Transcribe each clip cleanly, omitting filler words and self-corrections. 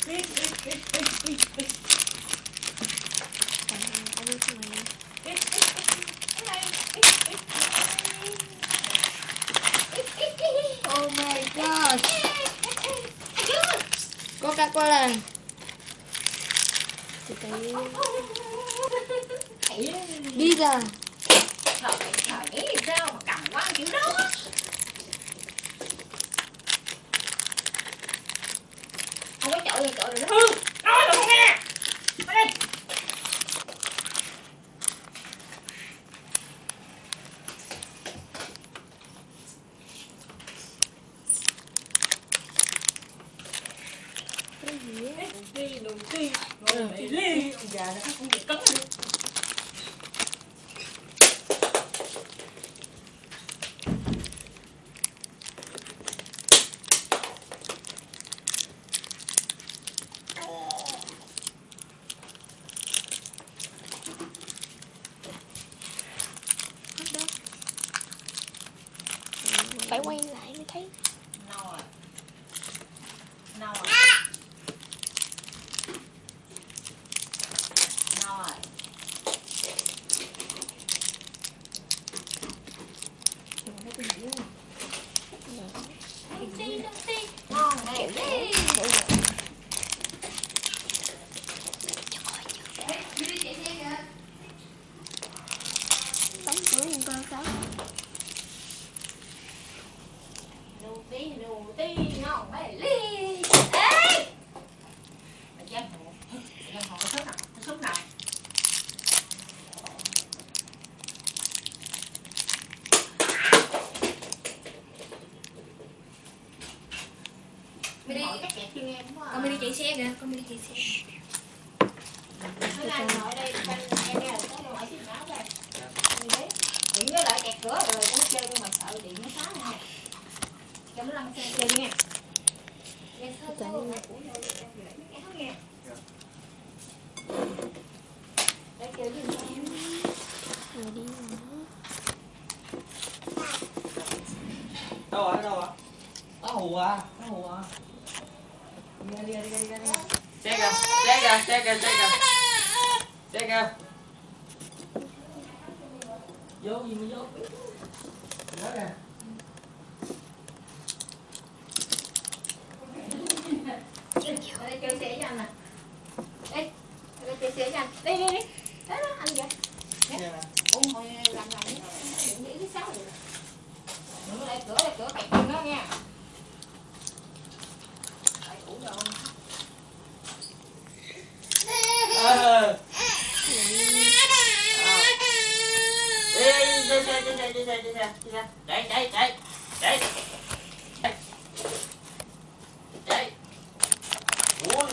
Oh my god. Coca-Cola. Đi ra. Trời nghĩ sao mà cầm quá kiểu đó. Không có chọi rồi nó hư. Nói rồi không nghe. Đi. Đầu tiên rồi mày đi ông già nó không được cấn luôn. Phải quay lại mới thấy. No rồi. No rồi. No rồi. Ngon này đi. Tắm rửa ăn cơm sao? Nụ ti ngon này đi. Ê! Mày giang hồ. Giang hồ có sốt nào? Có sốt nào? Mày đi. Con mày đi chạy xe kìa, con mày đi chạy xe. Mấy anh ngồi đây, em nghe là có hỏi xin áo đây. Đi đấy. Điện nó lại kẹt cửa rồi, có chơi nhưng mà sợ điện nó phá nha. Cho nó lăn xe chơi đi nha. Nghe thôi thôi, của vô nghe hết nghe. Để chơi đi em. Rồi đi nữa. Đâu rồi, đâu rồi? Nó hù à, nó hù à. Đi ra. Xe kìa. Xe kìa. Vô gì mà vô. Đó kìa. Ở đây chơi xe cho anh nè. Đây, ở đây chơi xe cho anh. Đi. Đó, anh vậy. Ủa hồi làm đừng nghĩ cái sáu rồi. Đừng có lại cửa cạch chân đó nha. Tại ủ rồi. Chạy. Ui.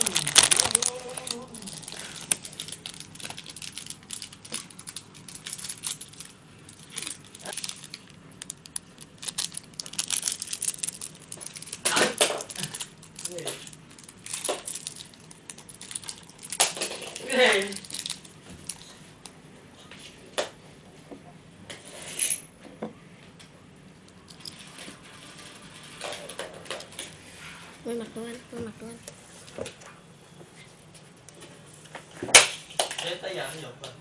Quay mặt của anh. Tới giờ nó dục rồi.